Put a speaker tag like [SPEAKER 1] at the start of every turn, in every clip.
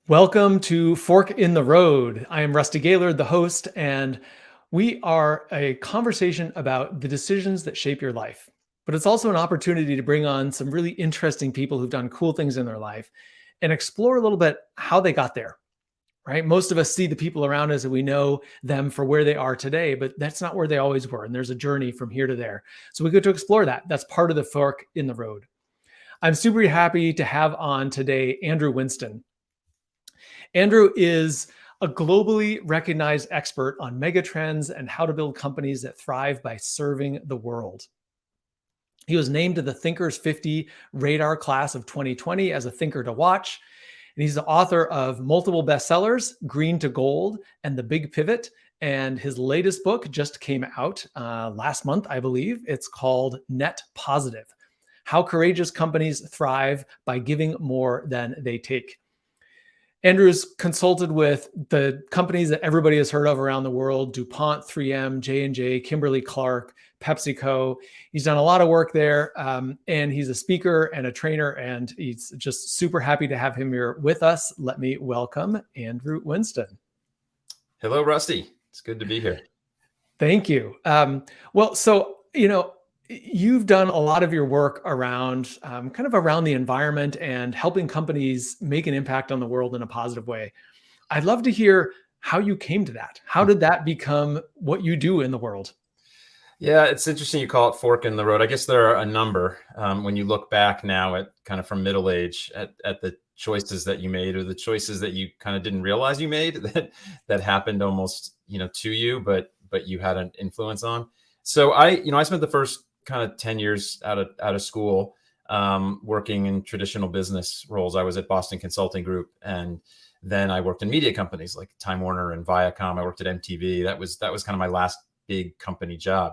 [SPEAKER 1] Welcome to Fork in the Road. I am Rusty Gaylord, the host, and we are a conversation about the decisions that shape your life. But it's also an opportunity to bring on some really interesting people who've done cool things in their life and explore a little bit how they got there, right? Most of us see the people around us and we know them for where they are today, but that's not where they always were. And there's a journey from here to there. So we get to explore that. That's part of the Fork in the Road. I'm super happy to have on today Andrew Winston. Andrew is a globally recognized expert on megatrends and how to build companies that thrive by serving the world. He was named to the Thinkers 50 Radar class of 2020 as a thinker to watch. And he's the author of multiple bestsellers, Green to Gold and The Big Pivot. And his latest book just came out last month, I believe. It's called Net Positive: How Courageous Companies Thrive by Giving More Than They Take. Andrew's consulted with the companies that everybody has heard of around the world: DuPont, 3M, J&J, Kimberly-Clark, PepsiCo. He's done a lot of work there, and he's a speaker and a trainer, and he's just super happy to have him here with us. Let me welcome Andrew Winston.
[SPEAKER 2] Hello, Rusty. It's good to be here.
[SPEAKER 1] Thank you. You've done a lot of your work around kind of around the environment and helping companies make an impact on the world in a positive way. I'd love to hear how you came to that. How did that become what you do in the world?
[SPEAKER 2] Yeah, it's interesting you call it fork in the road. I guess there are a number when you look back now at kind of from middle age at the choices that you made, or the choices that you kind of didn't realize you made that happened almost, to you, but you had an influence on. So I spent the first kind of 10 years out of school working in traditional business roles. I was at Boston Consulting Group, and then I worked in media companies like Time Warner and Viacom. I worked at MTV. That was kind of my last big company job.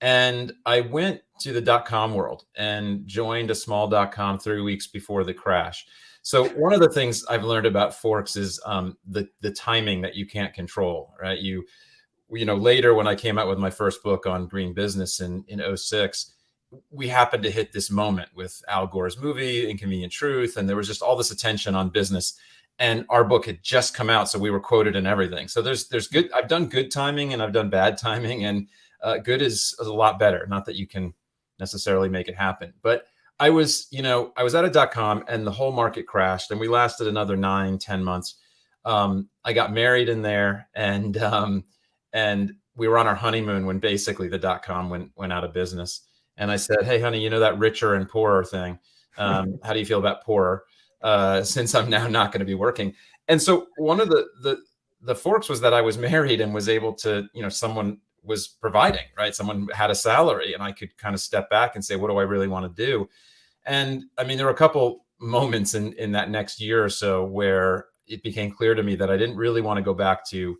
[SPEAKER 2] And I went to the .com world and joined a small .com 3 weeks before the crash. So one of the things I've learned about forks is the timing that you can't control, right? Later when I came out with my first book on green business in 2006, we happened to hit this moment with Al Gore's movie, Inconvenient Truth, and there was just all this attention on business. And our book had just come out, so we were quoted and everything. So there's good. I've done good timing and I've done bad timing, and good is a lot better. Not that you can necessarily make it happen, but I was at a .com and the whole market crashed, and we lasted another 9-10 months. I got married in there, and we were on our honeymoon when basically the .com went out of business. And I said, "Hey, honey, that richer and poorer thing. How do you feel about poorer? Since I'm now not going to be working." And so one of the forks was that I was married and was able to, someone was providing, right? Someone had a salary, and I could kind of step back and say, what do I really want to do? And I mean, there were a couple moments in that next year or so where it became clear to me that I didn't really want to go back to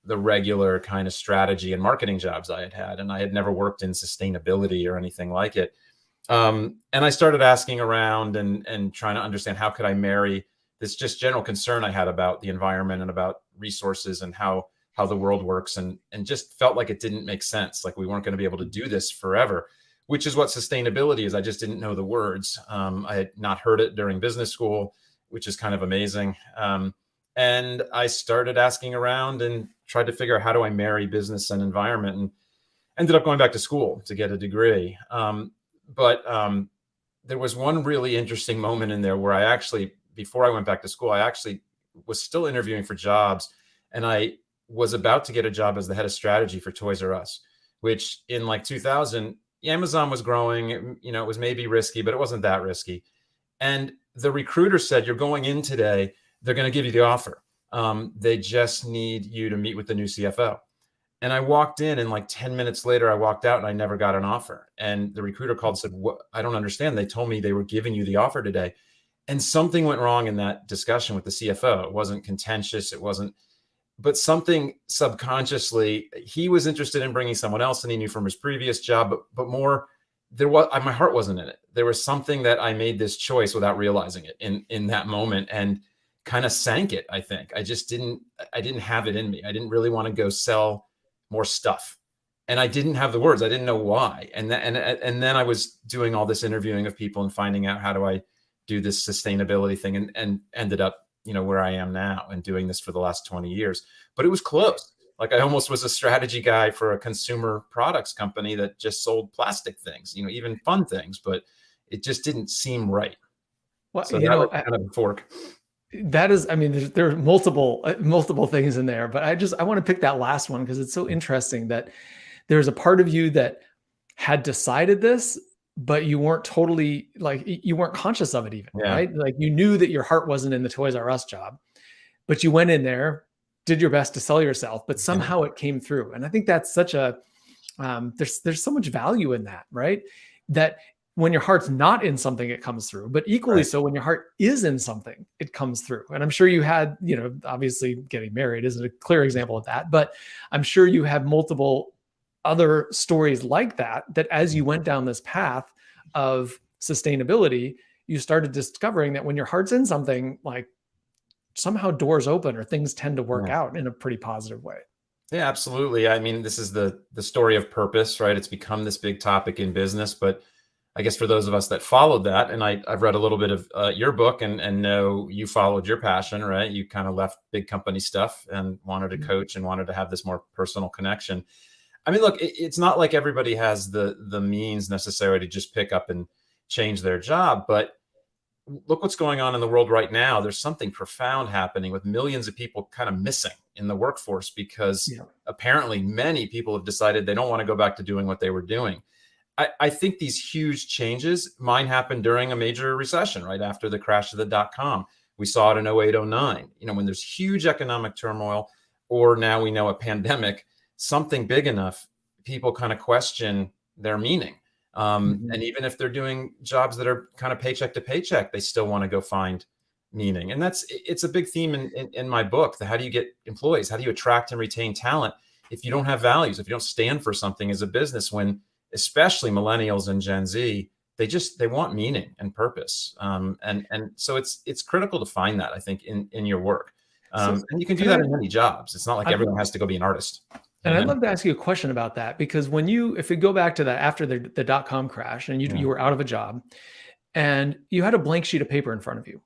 [SPEAKER 2] the regular kind of strategy and marketing jobs I had. And I had never worked in sustainability or anything like it. And I started asking around and trying to understand how could I marry this just general concern I had about the environment and about resources and how the world works, and just felt like it didn't make sense. Like we weren't going to be able to do this forever, which is what sustainability is. I just didn't know the words. I had not heard it during business school, which is kind of amazing. And I started asking around and tried to figure out how do I marry business and environment, and ended up going back to school to get a degree. But there was one really interesting moment in there where I actually, before I went back to school, I actually was still interviewing for jobs, and I was about to get a job as the head of strategy for Toys R Us, which in like 2000, Amazon was growing. It was maybe risky, but it wasn't that risky. And the recruiter said, "You're going in today. They're going to give you the offer. They just need you to meet with the new CFO." And I walked in, and like 10 minutes later, I walked out and I never got an offer. And the recruiter called and said, "What? I don't understand. They told me they were giving you the offer today." And something went wrong in that discussion with the CFO. It wasn't contentious. But something subconsciously, he was interested in bringing someone else, and he knew from his previous job, but more, my heart wasn't in it. There was something that I made this choice without realizing it in that moment, and kind of sank it. I think I didn't have it in me. I didn't really want to go sell more stuff, and I didn't have the words. I didn't know why. And then I was doing all this interviewing of people and finding out how do I do this sustainability thing, and ended up where I am now and doing this for the last 20 years. But it was close. Like I almost was a strategy guy for a consumer products company that just sold plastic things, even fun things, but it just didn't seem right.
[SPEAKER 1] Well,
[SPEAKER 2] So that was kind of a fork.
[SPEAKER 1] that is, I mean, there are multiple things in there, but I want to pick that last one because it's so interesting that there's a part of you that had decided this, but you weren't totally like, you weren't conscious of it even,
[SPEAKER 2] Yeah.
[SPEAKER 1] right? Like you knew that your heart wasn't in the Toys R Us job, but you went in there, did your best to sell yourself, but somehow it came through. And I think that's such a, there's so much value in that, right? That when your heart's not in something, it comes through, but equally so when your heart is in something, it comes through. And I'm sure you had, obviously getting married isn't a clear example of that, but I'm sure you have multiple other stories like that as you went down this path of sustainability, you started discovering that when your heart's in something, like somehow doors open or things tend to work out in a pretty positive way.
[SPEAKER 2] Yeah, absolutely. I mean, this is the story of purpose, right? It's become this big topic in business, but I guess for those of us that followed that, and I've read a little bit of your book and know you followed your passion, right? You kind of left big company stuff and wanted to coach and wanted to have this more personal connection. I mean, look, it's not like everybody has the means necessary to just pick up and change their job, but look what's going on in the world right now. There's something profound happening with millions of people kind of missing in the workforce because apparently many people have decided they don't want to go back to doing what they were doing. I think these huge changes, mine happened during a major recession, right after the crash of the dot-com. We saw it in 08, 09, when there's huge economic turmoil, or now we know a pandemic, something big enough, people kind of question their meaning. And even if they're doing jobs that are kind of paycheck to paycheck, they still want to go find meaning. And it's a big theme in my book. How do you get employees? How do you attract and retain talent if you don't have values, if you don't stand for something as a business, when especially millennials and Gen Z, they want meaning and purpose. And so it's critical to find that, I think, in your work. And you can do that in many jobs. It's not like everyone has to go be an artist.
[SPEAKER 1] And I'd love to ask you a question about that, because if we go back to that after the dot-com crash and you were out of a job and you had a blank sheet of paper in front of you.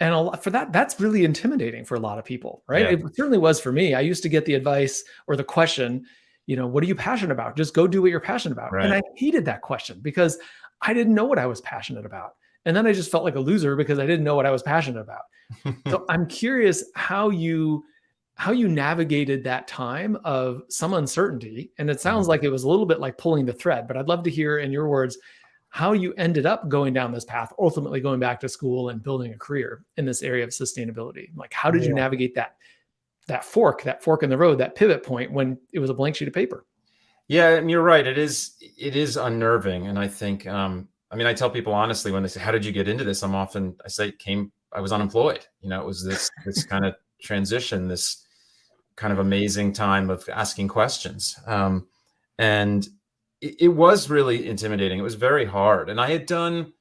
[SPEAKER 1] And that's really intimidating for a lot of people, right? It certainly was for me. I used to get the advice or the question, what are you passionate about? Just go do what you're passionate about. And I hated that question because I didn't know what I was passionate about. And then I just felt like a loser because I didn't know what I was passionate about. So I'm curious how you navigated that time of some uncertainty. And it sounds like it was a little bit like pulling the thread, but I'd love to hear in your words how you ended up going down this path, ultimately going back to school and building a career in this area of sustainability. Like, how did you navigate that fork in the road, that pivot point when it was a blank sheet of paper?
[SPEAKER 2] Yeah, and you're right. It is unnerving. And I think, I tell people honestly, when they say, how did you get into this? I say, I was unemployed. It was this kind of transition, this kind of amazing time of asking questions. And it was really intimidating. It was very hard. And I had done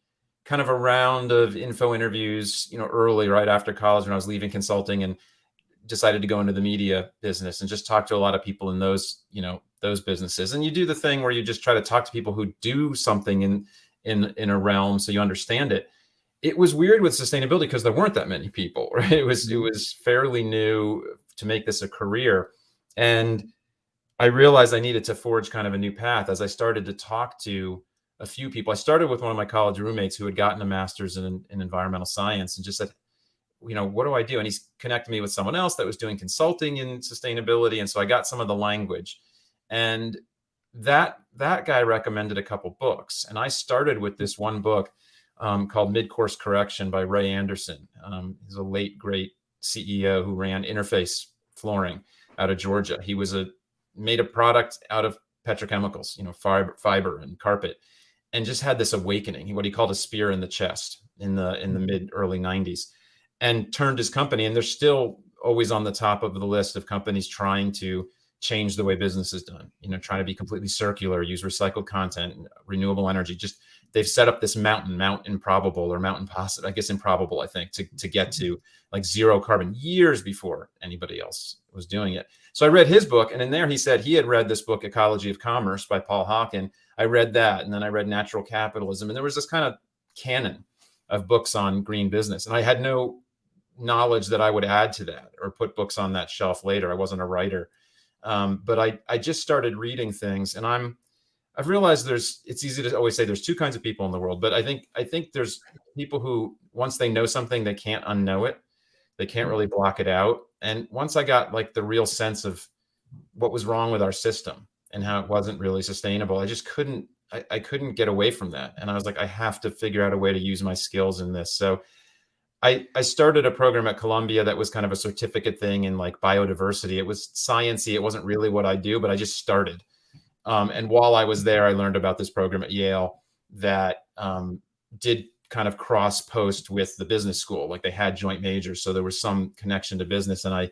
[SPEAKER 2] kind of a round of info interviews, early, right after college when I was leaving consulting, and decided to go into the media business and just talk to a lot of people in those businesses. And you do the thing where you just try to talk to people who do something in a realm so you understand it. It was weird with sustainability because there weren't that many people, right? It was fairly new to make this a career. And I realized I needed to forge kind of a new path as I started to talk to a few people. I started with one of my college roommates who had gotten a master's in environmental science and just said, what do I do? And he's connected me with someone else that was doing consulting in sustainability. And so I got some of the language, and that guy recommended a couple books. And I started with this one book called Mid-Course Correction by Ray Anderson. He's a late, great CEO who ran Interface Flooring out of Georgia. He made a product out of petrochemicals, fiber and carpet, and just had this awakening, what he called a spear in the chest in the mid early 90s, and turned his company. And they're still always on the top of the list of companies trying to change the way business is done, trying to be completely circular, use recycled content, renewable energy. Just they've set up this Mount Improbable or Mount Impossible, I guess improbable, I think, to get to like zero carbon years before anybody else was doing it. So I read his book, and in there he said he had read this book, Ecology of Commerce by Paul Hawken. I read that, and then I read Natural Capitalism, and there was this kind of canon of books on green business. And I had no knowledge that I would add to that or put books on that shelf later. I wasn't a writer. But I just started reading things, and I've realized it's easy to always say there's two kinds of people in the world, but I think there's people who, once they know something, they can't unknow it. They can't really block it out. And once I got like the real sense of what was wrong with our system and how it wasn't really sustainable, I just I couldn't get away from that. And I was like, I have to figure out a way to use my skills in this. So I started a program at Columbia that was kind of a certificate thing in like biodiversity. It was sciencey. It wasn't really what I do, but I just started. And while I was there, I learned about this program at Yale that did kind of cross post with the business school. Like they had joint majors. So there was some connection to business. And I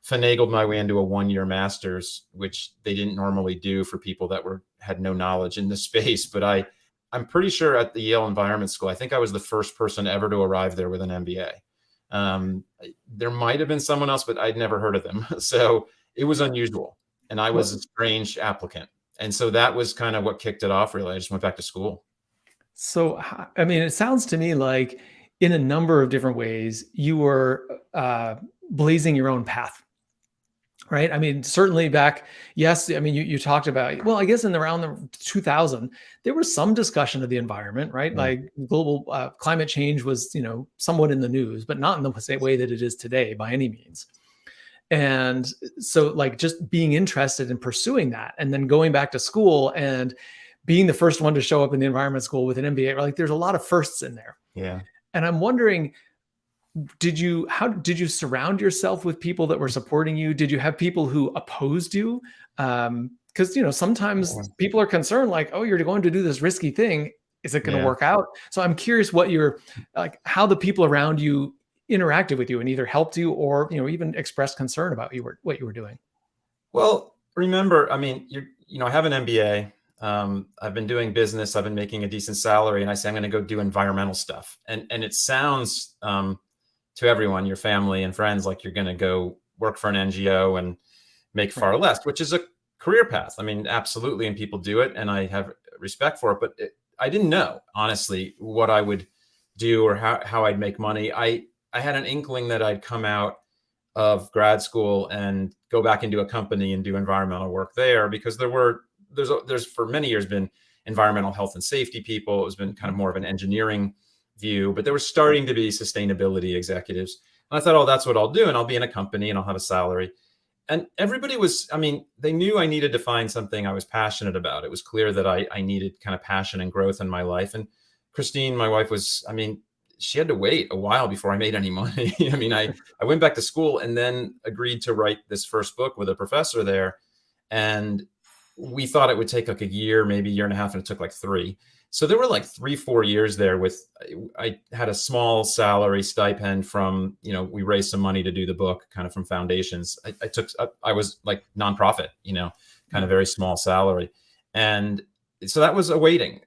[SPEAKER 2] finagled my way into a 1-year master's, which they didn't normally do for people that had no knowledge in the space. But I'm pretty sure at the Yale Environment School, I think I was the first person ever to arrive there with an MBA. There might have been someone else, but I'd never heard of them. So it was unusual. And I was a strange applicant. And so that was kind of what kicked it off, really. I just went back to school.
[SPEAKER 1] So, I mean, it sounds to me like in a number of different ways, you were blazing your own path, right? I mean, certainly back, yes. I mean, you talked about, well, I guess in around the 2000, there was some discussion of the environment, right? Like global climate change was, somewhat in the news, but not in the same way that it is today by any means. And so like just being interested in pursuing that and then going back to school and being the first one to show up in the environment school with an MBA, like there's a lot of firsts in there.
[SPEAKER 2] Yeah.
[SPEAKER 1] And I'm wondering, how did you surround yourself with people that were supporting you? Did you have people who opposed you? Because, sometimes people are concerned like, oh, you're going to do this risky thing. Is it going to work out? So I'm curious how the people around you interacted with you and either helped you or, even expressed concern about what you were doing.
[SPEAKER 2] Well, remember, I mean, I have an MBA. I've been doing business. I've been making a decent salary, and I say I'm going to go do environmental stuff. And it sounds to everyone, your family and friends, like you're going to go work for an NGO and make far less, which is a career path. I mean, absolutely, and people do it, and I have respect for it. But I didn't know, honestly, what I would do or how I'd make money. I had an inkling that I'd come out of grad school and go back into a company and do environmental work there, because there's for many years been environmental health and safety people. It's been kind of more of an engineering view, but there was starting to be sustainability executives. And I thought, oh, that's what I'll do. And I'll be in a company and I'll have a salary. And everybody they knew I needed to find something I was passionate about. It was clear that I needed kind of passion and growth in my life. And Christine, my wife, she had to wait a while before I made any money. I went back to school and then agreed to write this first book with a professor there. And we thought it would take like a year, maybe a year and a half, and it took like 3. So there were like 3-4 years there I had a small salary stipend from, we raised some money to do the book kind of from foundations. I was like nonprofit, kind of very small salary. And so that was a waiting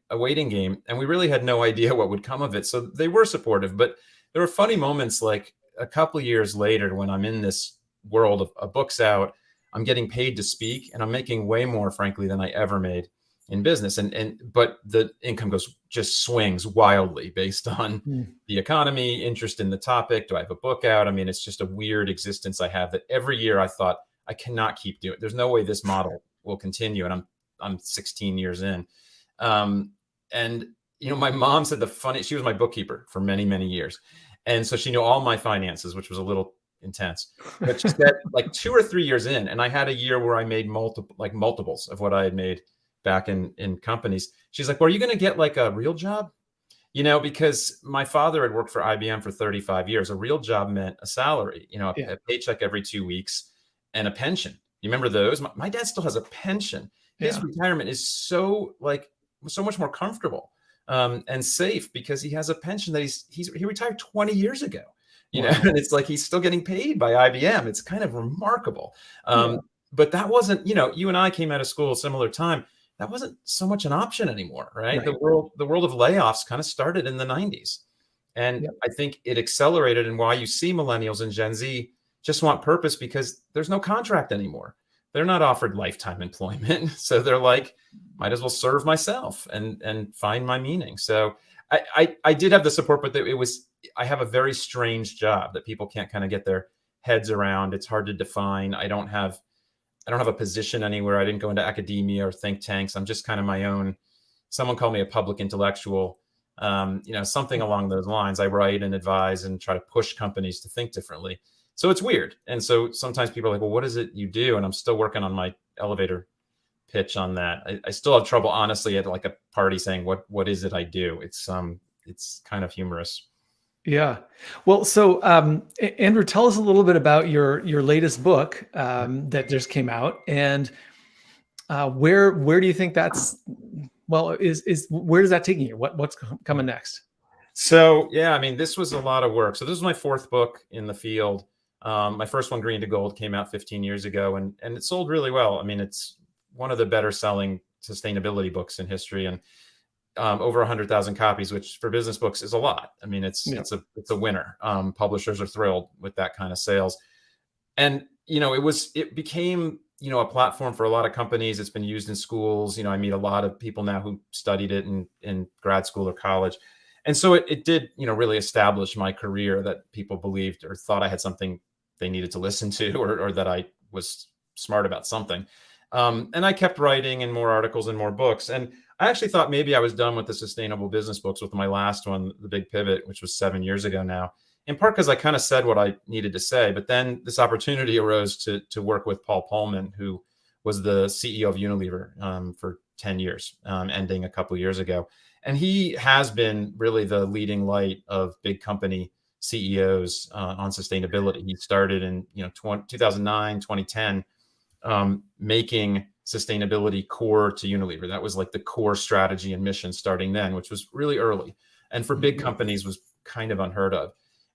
[SPEAKER 2] game. And we really had no idea what would come of it. So they were supportive, but there were funny moments like a couple of years later when I'm in this world of a book's out, I'm getting paid to speak, and I'm making way more, frankly, than I ever made in business. But the income just swings wildly based on the economy, interest in the topic. Do I have a book out? I mean, it's just a weird existence I have that every year I thought I cannot keep doing it. There's no way this model will continue. And I'm 16 years in. My mom said she was my bookkeeper for many, many years. And so she knew all my finances, which was a little intense, but she said like 2 or 3 years in, and I had a year where I made multiples of what I had made back in companies. She's like, well, are you going to get like a real job? Because my father had worked for IBM for 35 years. A real job meant a salary, a paycheck every 2 weeks and a pension. You remember those? My dad still has a pension. His retirement is so much more comfortable and safe because he has a pension that he retired 20 years ago. And it's like he's still getting paid by IBM. It's kind of remarkable. But that wasn't, you and I came out of school a similar time. That wasn't so much an option anymore, right? The world of layoffs kind of started in the 90s. And I think it accelerated, and why you see millennials and Gen Z just want purpose, because there's no contract anymore. They're not offered lifetime employment. So they're like, might as well serve myself and find my meaning. So I did have the support, but I have a very strange job that people can't kind of get their heads around. It's hard to define. I don't have a position anywhere. I didn't go into academia or think tanks. I'm just kind of my own. Someone called me a public intellectual, something along those lines. I write and advise and try to push companies to think differently. So it's weird. And so sometimes people are like, well, what is it you do? And I'm still working on my elevator pitch on that. I still have trouble, honestly, at like a party saying, what is it I do? It's kind of humorous.
[SPEAKER 1] Yeah. Well, so Andrew, tell us a little bit about your latest book that just came out, and where do you think that's is where is that taking you? What's coming next?
[SPEAKER 2] So yeah, I mean, this was a lot of work. So this is my fourth book in the field. My first one, Green to Gold, came out 15 years ago, and it sold really well. I mean, it's one of the better selling sustainability books in history, and over 100,000 copies, which for business books is a lot. I mean, it's a winner. Publishers are thrilled with that kind of sales. And, it became, a platform for a lot of companies. It's been used in schools. I meet a lot of people now who studied it in grad school or college. And so it did, really establish my career, that people believed or thought I had something they needed to listen to, or that I was smart about something. And I kept writing and more articles and more books. And I actually thought maybe I was done with the sustainable business books with my last one, The Big Pivot, which was 7 years ago now, in part because I kind of said what I needed to say. But then this opportunity arose to work with Paul Pullman, who was the CEO of Unilever for 10 years, ending a couple of years ago. And he has been really the leading light of big company CEOs on sustainability. He started in 2009, 2010, making sustainability core to Unilever. That was like the core strategy and mission starting then, which was really early. And for big companies was kind of unheard of.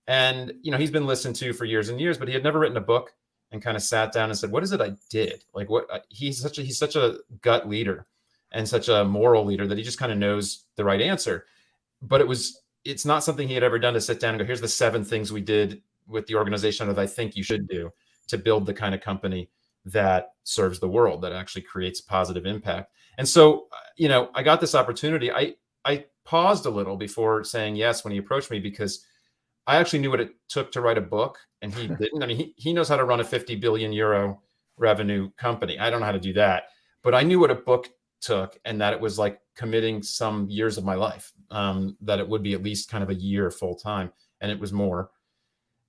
[SPEAKER 2] And, he's been listened to for years and years, but he had never written a book, and kind of sat down and said, what is it I did? Like he's such a gut leader and such a moral leader that he just kind of knows the right answer. But it's not something he had ever done to sit down and go, here's the 7 things we did with the organization that I think you should do to build the kind of company that serves the world, that actually creates positive impact. And so, I got this opportunity. I paused a little before saying yes when he approached me, because I actually knew what it took to write a book, and he didn't. I mean, he knows how to run a 50 billion euro revenue company. I don't know how to do that, but I knew what a book took, and that it was like committing some years of my life, that it would be at least kind of a year full time, and it was more.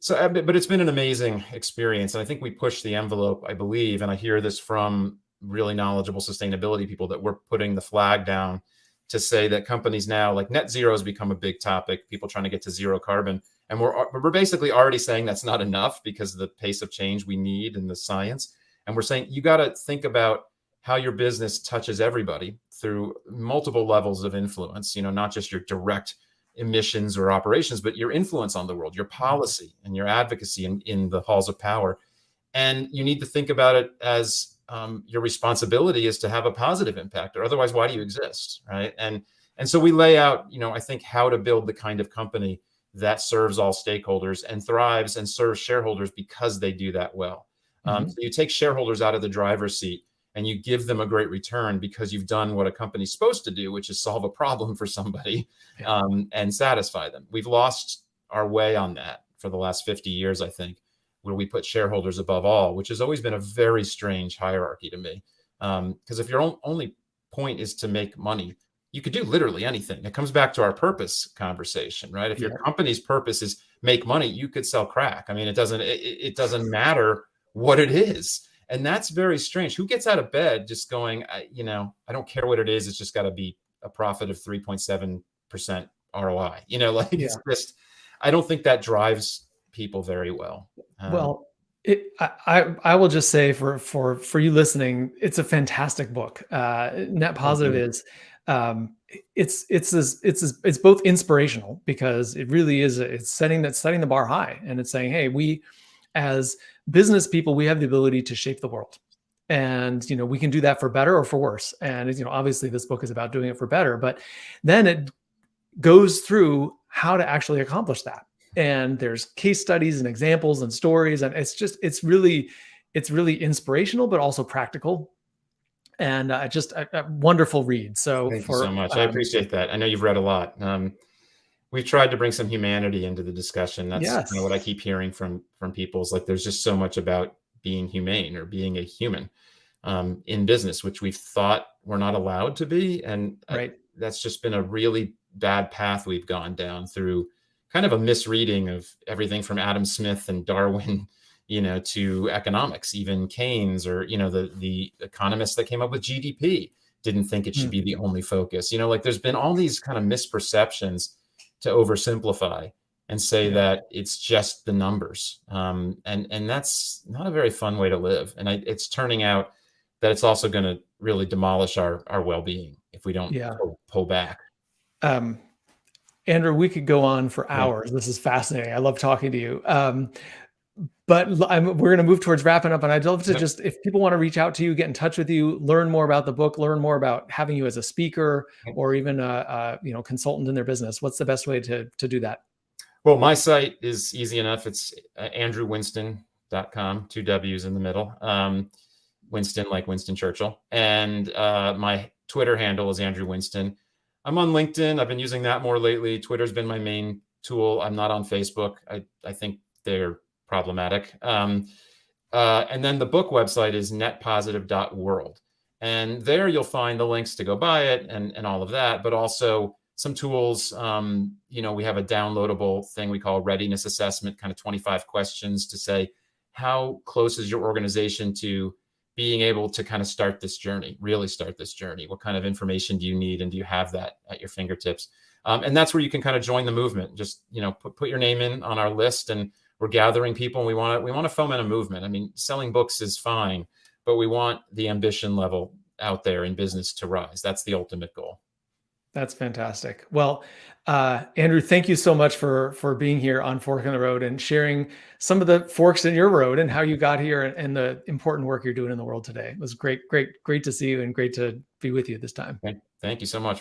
[SPEAKER 2] So, but it's been an amazing experience. And I think we pushed the envelope, I believe, and I hear this from really knowledgeable sustainability people, that we're putting the flag down to say that companies now, like net zero has become a big topic, people trying to get to zero carbon. And we're basically already saying that's not enough because of the pace of change we need in the science. And we're saying you got to think about how your business touches everybody through multiple levels of influence, not just your direct emissions or operations, but your influence on the world, your policy and your advocacy in the halls of power. And you need to think about it as your responsibility is to have a positive impact, or otherwise, why do you exist, right? And so we lay out, I think, how to build the kind of company that serves all stakeholders and thrives and serves shareholders because they do that well. So you take shareholders out of the driver's seat, and you give them a great return because you've done what a company's supposed to do, which is solve a problem for somebody and satisfy them. We've lost our way on that for the last 50 years, I think, where we put shareholders above all, which has always been a very strange hierarchy to me. Because if your only point is to make money, you could do literally anything. It comes back to our purpose conversation, right? If your company's purpose is make money, you could sell crack. I mean, it doesn't matter what it is. And that's very strange. Who gets out of bed just going, I don't care what it is. It's just got to be a profit of 3.7% ROI. It's just, I don't think that drives people very well.
[SPEAKER 1] Well, I will just say for you listening, it's a fantastic book. Net Positive is, it's both inspirational because it really is. It's setting the bar high, and it's saying, hey, we as business people, we have the ability to shape the world, and we can do that for better or for worse. And obviously this book is about doing it for better, but then it goes through how to actually accomplish that. And there's case studies and examples and stories, and it's really inspirational, but also practical, and just a wonderful read. So
[SPEAKER 2] thank you so much. I appreciate that. I know you've read a lot. we've tried to bring some humanity into the discussion. That's kind of
[SPEAKER 1] Yes.
[SPEAKER 2] what I keep hearing from people, is like there's just so much about being humane or being a human in business, which we've thought we're not allowed to be. And
[SPEAKER 1] Right.
[SPEAKER 2] that's just been a really bad path we've gone down through kind of a misreading of everything from Adam Smith and Darwin, to economics. Even Keynes, or, the economists that came up with GDP didn't think it should
[SPEAKER 1] Mm.
[SPEAKER 2] be the only focus. Like there's been all these kind of misperceptions to oversimplify and say
[SPEAKER 1] Yeah.
[SPEAKER 2] that it's just the numbers. And that's not a very fun way to live. And it's turning out that it's also going to really demolish our well-being if we don't
[SPEAKER 1] Yeah.
[SPEAKER 2] pull back.
[SPEAKER 1] Um, Andrew, we could go on for
[SPEAKER 2] Yeah.
[SPEAKER 1] hours. This is fascinating. I love talking to you. But we're going to move towards wrapping up. And I'd love to
[SPEAKER 2] Yep.
[SPEAKER 1] just, if people want to reach out to you, get in touch with you, learn more about the book, learn more about having you as a speaker
[SPEAKER 2] Yep.
[SPEAKER 1] or even a consultant in their business, what's the best way to do that?
[SPEAKER 2] Well, my site is easy enough. It's andrewwinston.com, 2 W's in the middle. Winston, like Winston Churchill. And my Twitter handle is Andrew Winston. I'm on LinkedIn. I've been using that more lately. Twitter's been my main tool. I'm not on Facebook. I think they're problematic. And then the book website is netpositive.world. And there you'll find the links to go buy it and all of that, but also some tools. We have a downloadable thing we call readiness assessment, kind of 25 questions to say, how close is your organization to being able to kind of start this journey, really start this journey? What kind of information do you need? And do you have that at your fingertips? And that's where you can kind of join the movement. Just, put your name in on our list, and we're gathering people, and we want to foment a movement. I mean, selling books is fine, but we want the ambition level out there in business to rise. That's the ultimate goal.
[SPEAKER 1] That's fantastic. Well, Andrew, thank you so much for being here on Fork in the Road and sharing some of the forks in your road and how you got here and the important work you're doing in the world today. It was great to see you and great to be with you this time.
[SPEAKER 2] Thank you so much.